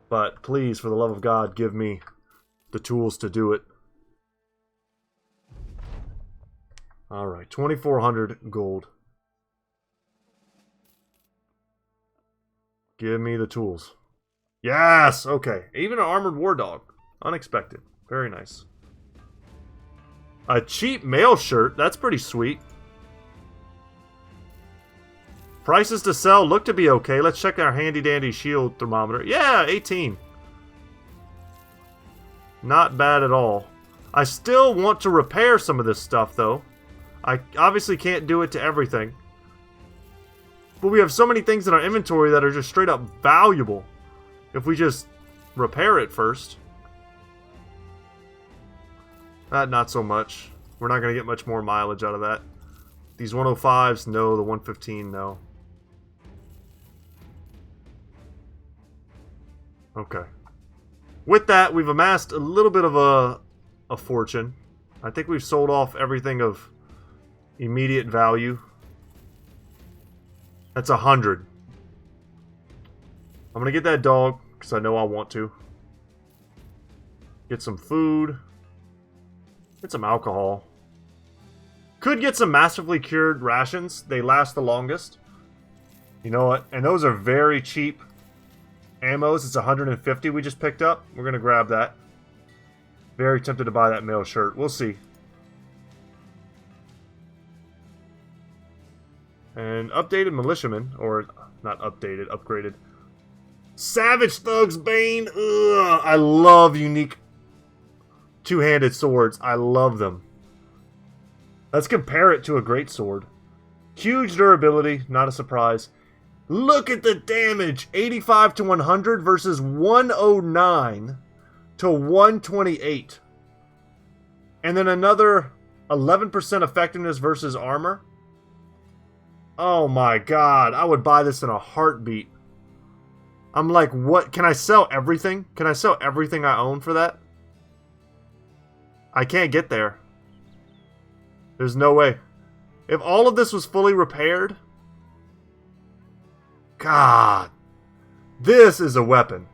But please, for the love of God, give me the tools to do it. Alright, 2,400 gold. Give me the tools. Yes! Okay. Even an armored war dog. Unexpected. Very nice. A cheap mail shirt. That's pretty sweet. Prices to sell look to be okay. Let's check our handy dandy shield thermometer. Yeah, 18. Not bad at all. I still want to repair some of this stuff though. I obviously can't do it to everything. But we have so many things in our inventory that are just straight up valuable. If we just repair it first. Not so much. We're not going to get much more mileage out of that. These 105s, no. The 115, no. Okay. With that, we've amassed a little bit of a fortune. I think we've sold off everything of immediate value. That's 100. I'm gonna get that dog, because I know I want to. Get some food. Get some alcohol. Could get some massively cured rations. They last the longest. You know what? And those are very cheap ammos. It's 150 we just picked up. We're gonna grab that. Very tempted to buy that mail shirt. We'll see. And updated militiaman, or not updated, upgraded. Savage Thug's Bane. Ugh, I love unique two-handed swords. I love them. Let's compare it to a great sword. Huge durability, not a surprise. Look at the damage. 85 to 100 versus 109 to 128. And then another 11% effectiveness versus armor. Oh my god, I would buy this in a heartbeat. I'm like, what? Can I sell everything? Can I sell everything I own for that? I can't get there. There's no way. If all of this was fully repaired... God. This is a weapon.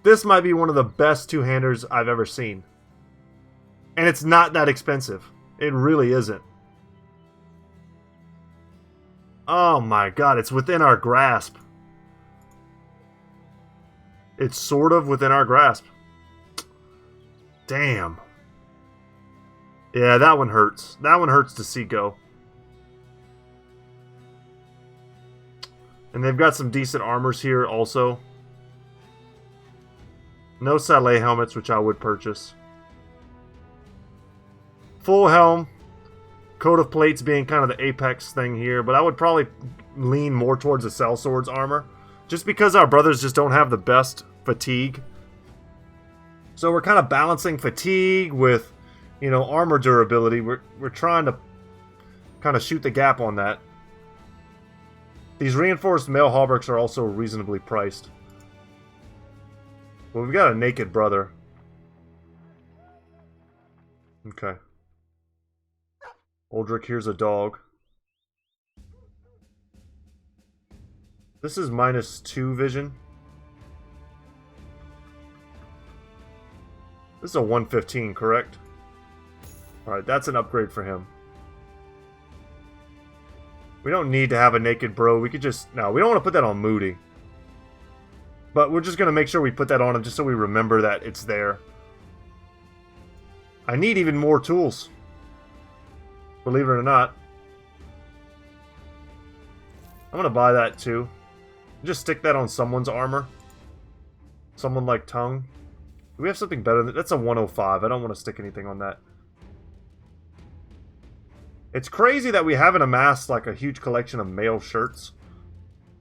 This might be one of the best two-handers I've ever seen. And it's not that expensive. It really isn't. Oh my god, it's within our grasp. It's sort of within our grasp. Damn. Yeah, that one hurts. That one hurts to see go. And they've got some decent armors here also. No Saleh helmets, which I would purchase. Full helm. Coat of plates being kind of the apex thing here, but I would probably lean more towards the sellswords armor. Just because our brothers just don't have the best fatigue. So we're kind of balancing fatigue with you know, armor durability. We're trying to kind of shoot the gap on that. These reinforced mail hauberks are also reasonably priced. Well, we've got a naked brother. Okay. Uldric, here's a dog. This is -2 vision. This is a 115, correct? Alright, that's an upgrade for him. We don't need to have a naked bro. We could just... No, we don't want to put that on Moody. But we're just going to make sure we put that on him just so we remember that it's there. I need even more tools. Believe it or not. I'm going to buy that too. Just stick that on someone's armor. Someone like Tongue. Do we have something better than... That's a 105. I don't want to stick anything on that. It's crazy that we haven't amassed like a huge collection of male shirts.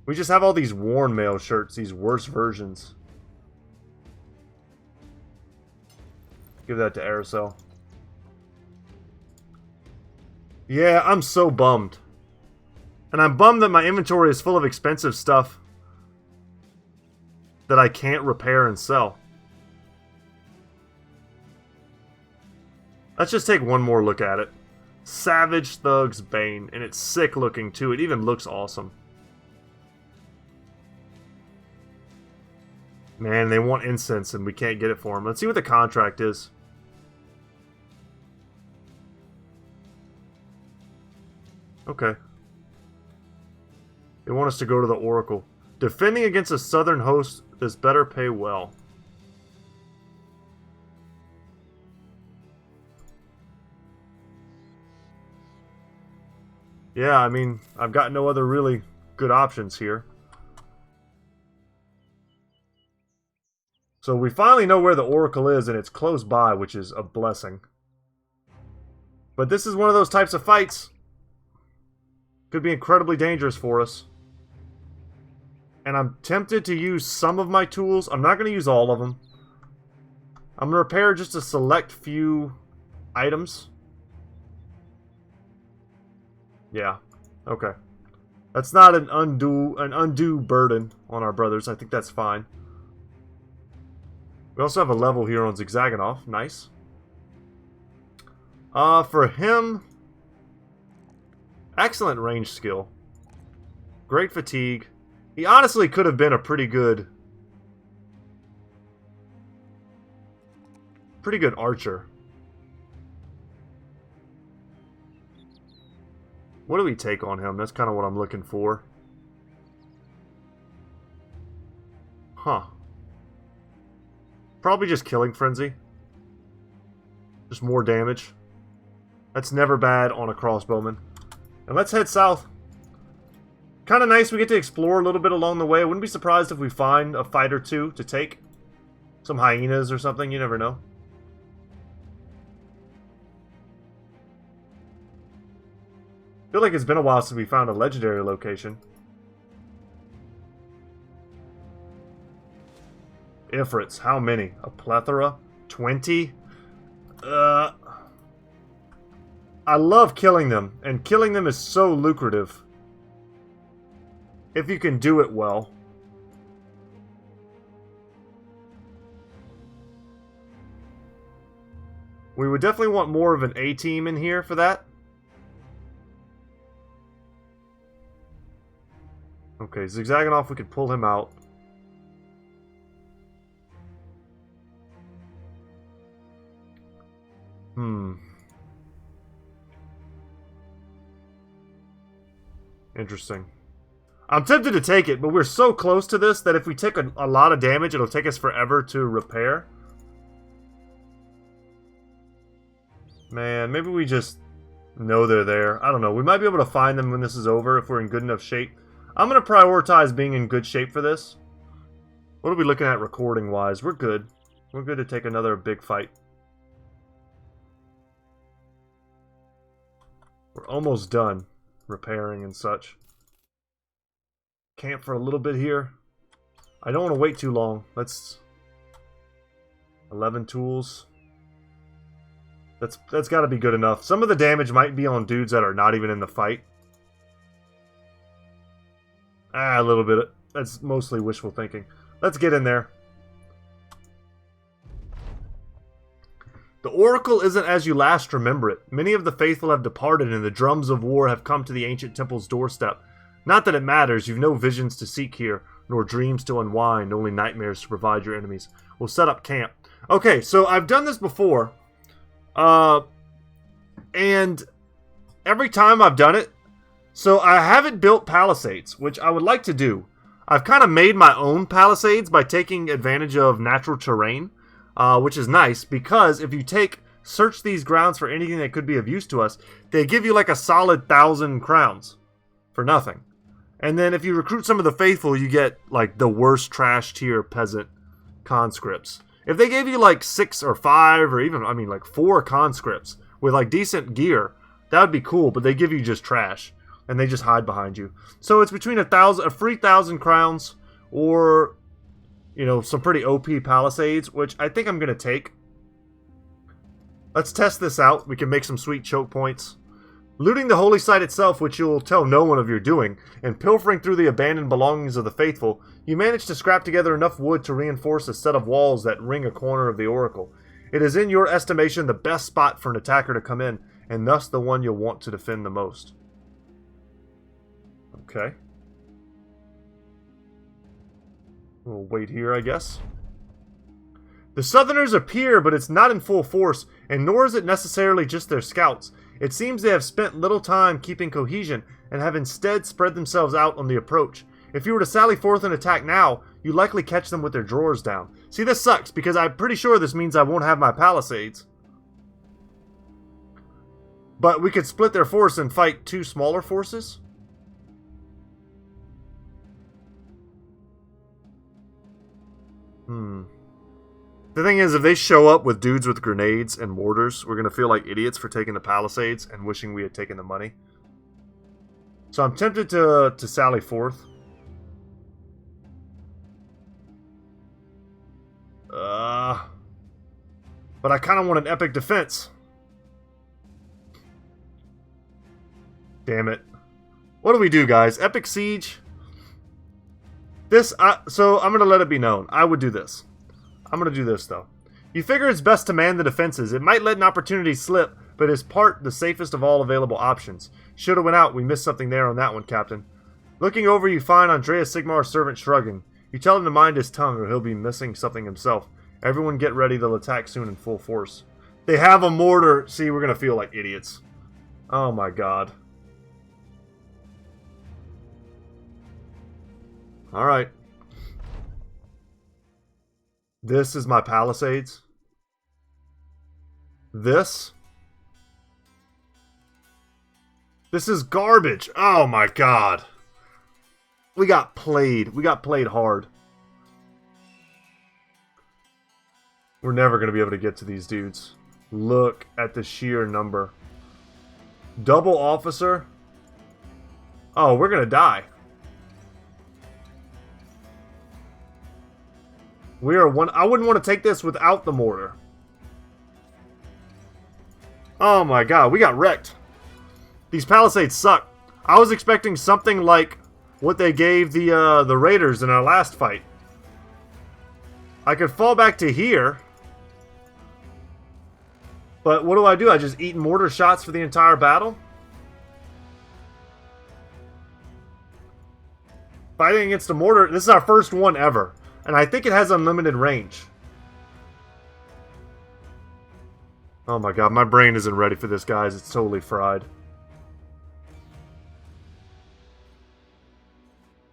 We just have all these worn male shirts, these worse versions. Give that to Aerosol. Yeah, I'm so bummed. And I'm bummed that my inventory is full of expensive stuff that I can't repair and sell. Let's just take one more look at it. Savage Thug's Bane, and it's sick looking too. It even looks awesome. Man, they want incense and we can't get it for them. Let's see what the contract is. Okay. They want us to go to the Oracle. Defending against a southern host, this better pay well. Yeah, I mean, I've got no other really good options here. So we finally know where the Oracle is, and it's close by, which is a blessing. But this is one of those types of fights. Could be incredibly dangerous for us. And I'm tempted to use some of my tools. I'm not going to use all of them. I'm going to repair just a select few items. Yeah. Okay. That's not an undue burden on our brothers. I think that's fine. We also have a level here on Zigzagonoff. Nice. For him... Excellent range skill. Great fatigue. He honestly could have been a pretty good archer. What do we take on him? That's kind of what I'm looking for. Huh. Probably just Killing Frenzy. Just more damage. That's never bad on a crossbowman. And let's head south. Kind of nice we get to explore a little bit along the way. I wouldn't be surprised if we find a fight or two to take. Some hyenas or something, you never know. I feel like it's been a while since we found a legendary location. Ifrits, how many? A plethora? 20? I love killing them, and killing them is so lucrative. If you can do it well. We would definitely want more of an A-team in here for that. Okay, Zigzagonoff, we could pull him out. Interesting. I'm tempted to take it, but we're so close to this that if we take a lot of damage, it'll take us forever to repair. Man, maybe we just know they're there. I don't know. We might be able to find them when this is over if we're in good enough shape. I'm going to prioritize being in good shape for this. What are we looking at recording-wise? We're good. We're good to take another big fight. We're almost done repairing and such. Camp for a little bit here. I don't want to wait too long. Let's... 11 tools. That's got to be good enough. Some of the damage might be on dudes that are not even in the fight. A little bit. That's mostly wishful thinking. Let's get in there. The Oracle isn't as you last remember it. Many of the faithful have departed, and the drums of war have come to the ancient temple's doorstep. Not that it matters. You've no visions to seek here, nor dreams to unwind, only nightmares to provide your enemies. We'll set up camp. Okay, so I've done this before. And every time I've done it, so I haven't built palisades, which I would like to do. I've kind of made my own palisades by taking advantage of natural terrain, which is nice because if you search these grounds for anything that could be of use to us, they give you like a solid 1,000 crowns for nothing. And then if you recruit some of the faithful, you get like the worst trash tier peasant conscripts. If they gave you like 6 or 5 or even, I mean, like 4 conscripts with like decent gear, that would be cool, but they give you just trash and they just hide behind you. So it's between a free 1,000 crowns or, you know, some pretty OP palisades, which I think I'm going to take. Let's test this out. We can make some sweet choke points. Looting the holy site itself, which you'll tell no one of your doing, and pilfering through the abandoned belongings of the faithful, you manage to scrap together enough wood to reinforce a set of walls that ring a corner of the Oracle. It is in your estimation the best spot for an attacker to come in, and thus the one you'll want to defend the most. Okay. We'll wait here, I guess. The Southerners appear, but it's not in full force, and nor is it necessarily just their scouts. It seems they have spent little time keeping cohesion, and have instead spread themselves out on the approach. If you were to sally forth and attack now, you'd likely catch them with their drawers down. See, this sucks, because I'm pretty sure this means I won't have my palisades. But we could split their force and fight 2 smaller forces? The thing is, if they show up with dudes with grenades and mortars, we're going to feel like idiots for taking the palisades and wishing we had taken the money. So I'm tempted to sally forth. But I kind of want an epic defense. Damn it. What do we do, guys? Epic siege? So I'm going to let it be known. I would do this. I'm going to do this, though. You figure it's best to man the defenses. It might let an opportunity slip, but is part the safest of all available options. Shoulda went out. We missed something there on that one, Captain. Looking over, you find Andreas Sigmar's servant shrugging. You tell him to mind his tongue, or he'll be missing something himself. Everyone get ready. They'll attack soon in full force. They have a mortar. See, we're going to feel like idiots. Oh, my God. Alright. This is my palisades. This is garbage. Oh my God. We got played. We got played hard. We're never going to be able to get to these dudes. Look at the sheer number. Double officer. Oh, we're going to die. We are one. I wouldn't want to take this without the mortar. Oh my God, we got wrecked. These palisades suck. I was expecting something like what they gave the raiders in our last fight. I could fall back to here, but what do? I just eat mortar shots for the entire battle? Fighting against a mortar. This is our first one ever. And I think it has unlimited range. Oh my God, my brain isn't ready for this, guys. It's totally fried.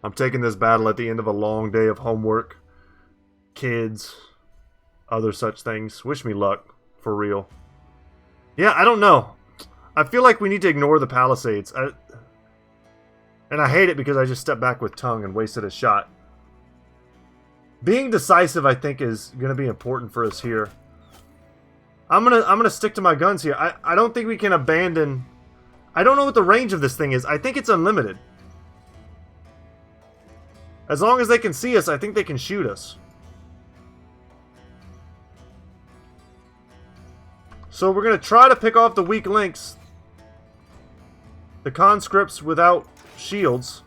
I'm taking this battle at the end of a long day of homework, kids, other such things. Wish me luck, for real. Yeah, I don't know. I feel like we need to ignore the palisades. And I hate it because I just stepped back with tongue and wasted a shot. Being decisive, I think, is going to be important for us here. I'm gonna stick to my guns here. I don't think we can abandon... I don't know what the range of this thing is. I think it's unlimited. As long as they can see us, I think they can shoot us. So we're going to try to pick off the weak links. The conscripts without shields.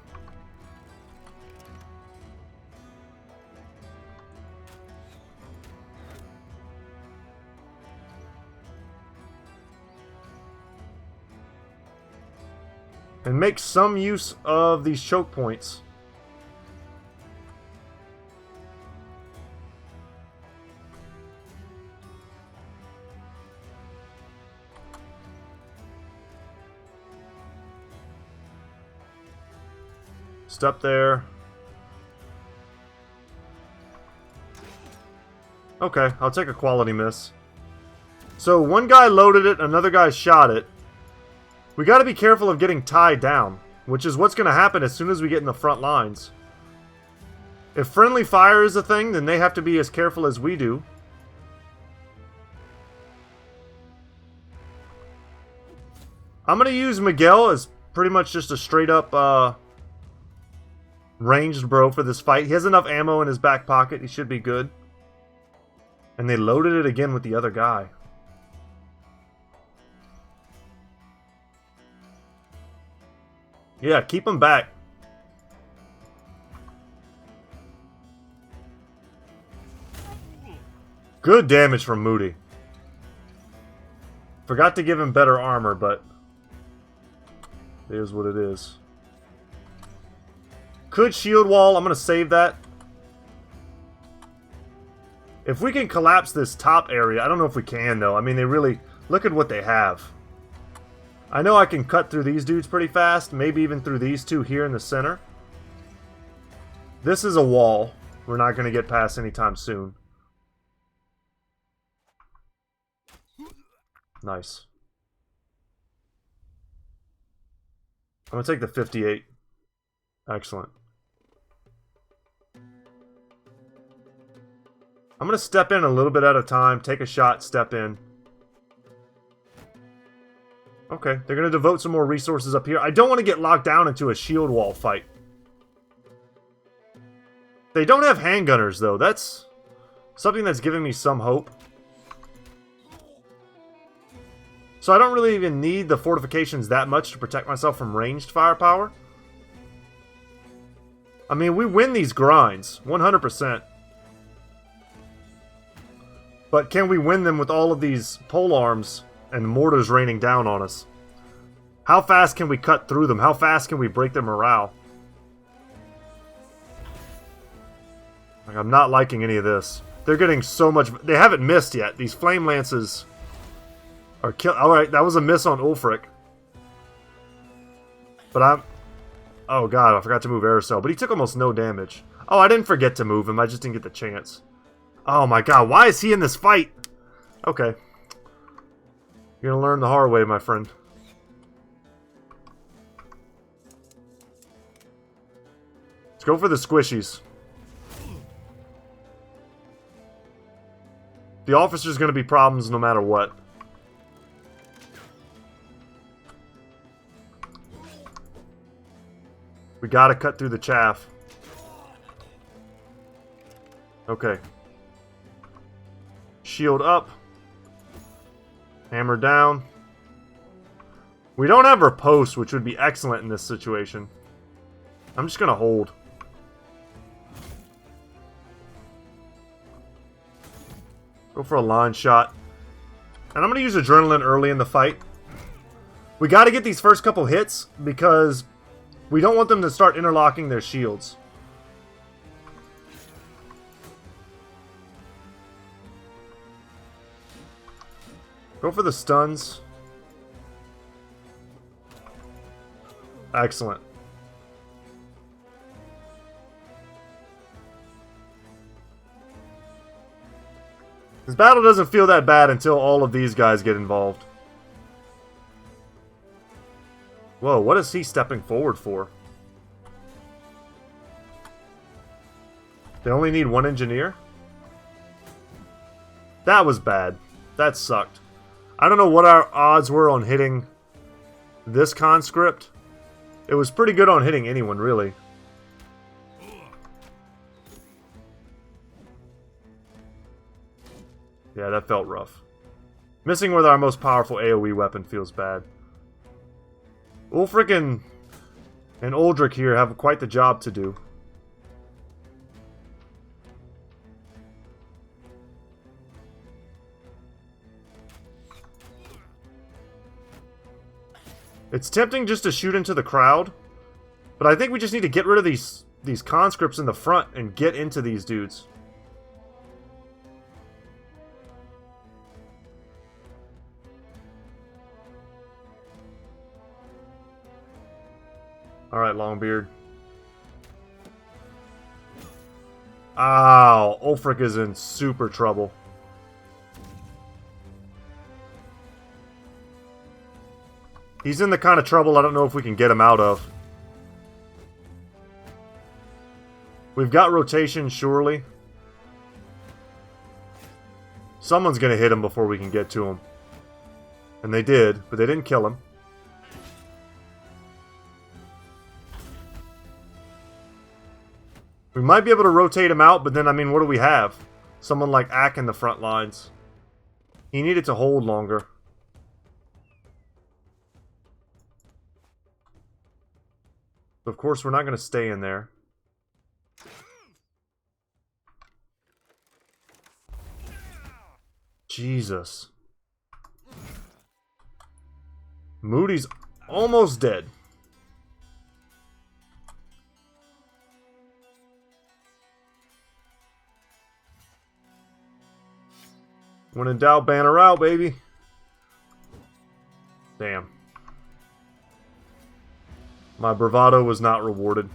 And make some use of these choke points. Step there. Okay, I'll take a quality miss. So one guy loaded it, another guy shot it. We got to be careful of getting tied down, which is what's going to happen as soon as we get in the front lines. If friendly fire is a thing, then they have to be as careful as we do. I'm going to use Miguel as pretty much just a straight up ranged bro for this fight. He has enough ammo in his back pocket. He should be good. And they loaded it again with the other guy. Yeah, keep him back. Good damage from Moody. Forgot to give him better armor, but it is what it is. Could shield wall. I'm going to save that. If we can collapse this top area, I don't know if we can though. I mean, they really, look at what they have. I know I can cut through these dudes pretty fast, maybe even through these two here in the center. This is a wall we're not going to get past anytime soon. Nice. I'm going to take the 58. Excellent. I'm going to step in a little bit at a time, take a shot, step in. Okay, they're going to devote some more resources up here. I don't want to get locked down into a shield wall fight. They don't have handgunners, though. That's something that's giving me some hope. So I don't really even need the fortifications that much to protect myself from ranged firepower. I mean, we win these grinds, 100%. But can we win them with all of these polearms and mortars raining down on us? How fast can we cut through them? How fast can we break their morale? Like, I'm not liking any of this. They're getting so much... They haven't missed yet. These flame lances are kill... Alright, that was a miss on Ulfric. But I'm... Oh god, I forgot to move Aerosol. But he took almost no damage. Oh, I didn't forget to move him. I just didn't get the chance. Oh my god, why is he in this fight? Okay. You're gonna learn the hard way, my friend. Let's go for the squishies. The officer's gonna be problems no matter what. We gotta cut through the chaff. Okay. Shield up. Hammer down. We don't have riposte, which would be excellent in this situation. I'm just gonna hold. Go for a line shot. And I'm gonna use adrenaline early in the fight. We gotta get these first couple hits, because we don't want them to start interlocking their shields. Go for the stuns. Excellent. This battle doesn't feel that bad until all of these guys get involved. Whoa, what is he stepping forward for? They only need one engineer? That was bad. That sucked. I don't know what our odds were on hitting this conscript. It was pretty good on hitting anyone, really. Yeah, that felt rough. Missing with our most powerful AoE weapon feels bad. Ulfric and Uldric here have quite the job to do. It's tempting just to shoot into the crowd, but I think we just need to get rid of these conscripts in the front and get into these dudes. Alright, Longbeard. Ow, Ulfric is in super trouble. He's in the kind of trouble I don't know if we can get him out of. We've got rotation, surely. Someone's going to hit him before we can get to him. And they did, but they didn't kill him. We might be able to rotate him out, but then, I mean, what do we have? Someone like Ack in the front lines. He needed to hold longer. Of course, we're not going to stay in there. Jesus. Moody's almost dead. When in doubt, banner out, baby. Damn. My bravado was not rewarded.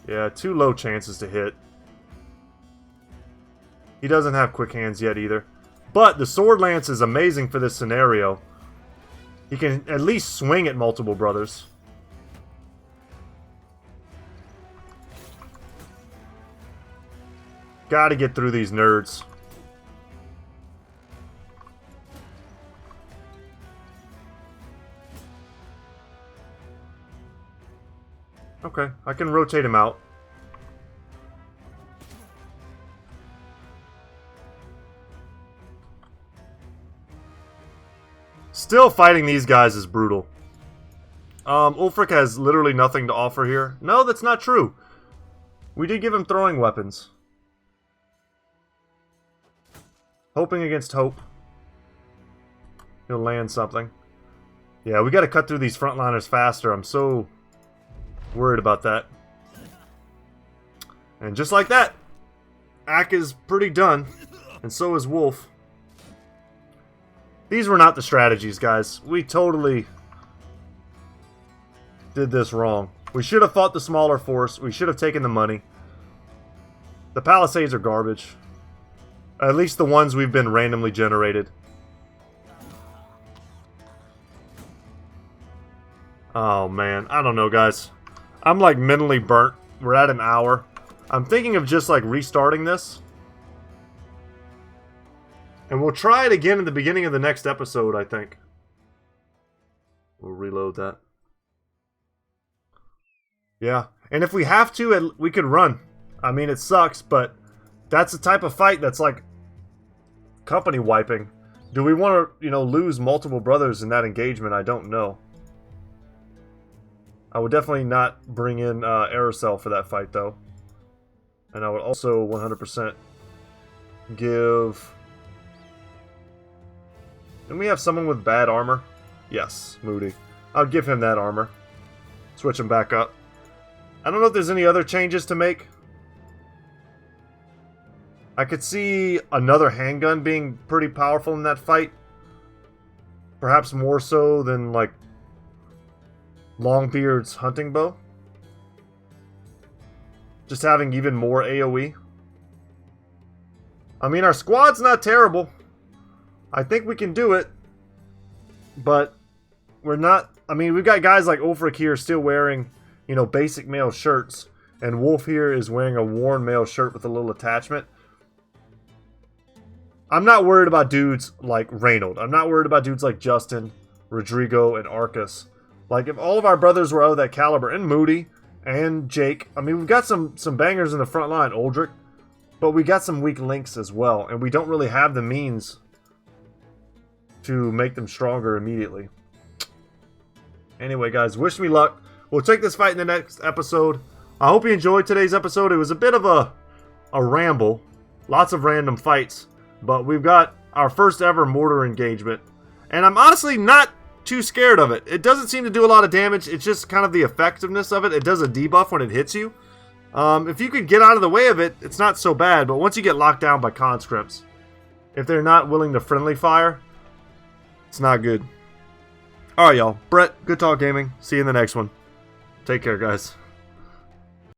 Yeah, too low chances to hit. He doesn't have quick hands yet either. But the sword lance is amazing for this scenario. He can at least swing at multiple brothers. Gotta get through these nerds. Okay, I can rotate him out. Still fighting these guys is brutal. Ulfric has literally nothing to offer here. No, that's not true. We did give him throwing weapons. Hoping against hope. He'll land something. Yeah, we gotta cut through these frontliners faster. I'm so worried about that. And just like that, Ack is pretty done. And so is Wolf. These were not the strategies, guys. We totally did this wrong. We should have fought the smaller force. We should have taken the money. The Palisades are garbage. At least the ones we've been randomly generated. Oh, man. I don't know, guys. I'm, like, mentally burnt. We're at an hour. I'm thinking of just, like, restarting this. And we'll try it again in the beginning of the next episode, I think. We'll reload that. Yeah. And if we have to, we could run. I mean, it sucks, but that's the type of fight that's, like, company wiping. Do we want to, you know, lose multiple brothers in that engagement? I don't know. I would definitely not bring in Aerocell for that fight, though. And I would also 100% give... Didn't we have someone with bad armor? Yes, Moody. I'll give him that armor. Switch him back up. I don't know if there's any other changes to make. I could see another handgun being pretty powerful in that fight. Perhaps more so than, like, Longbeard's hunting bow. Just having even more AoE. I mean, our squad's not terrible. I think we can do it. But we're not... I mean, we've got guys like Ulfric here still wearing, you know, basic male shirts. And Wolf here is wearing a worn male shirt with a little attachment. I'm not worried about dudes like Reynold. I'm not worried about dudes like Justin, Rodrigo, and Arcus. Like, if all of our brothers were of that caliber, and Moody, and Jake, I mean, we've got some bangers in the front line. Uldric, but we got some weak links as well, and we don't really have the means to make them stronger immediately. Anyway, guys, wish me luck. We'll take this fight in the next episode. I hope you enjoyed today's episode. It was a bit of a ramble. Lots of random fights. But we've got our first ever mortar engagement. And I'm honestly not too scared of it. It doesn't seem to do a lot of damage. It's just kind of the effectiveness of it. It does a debuff when it hits you. If you could get out of the way of it, it's not so bad. But once you get locked down by conscripts, if they're not willing to friendly fire, it's not good. Alright, y'all. Brett, Goodtalk Gaming. See you in the next one. Take care, guys.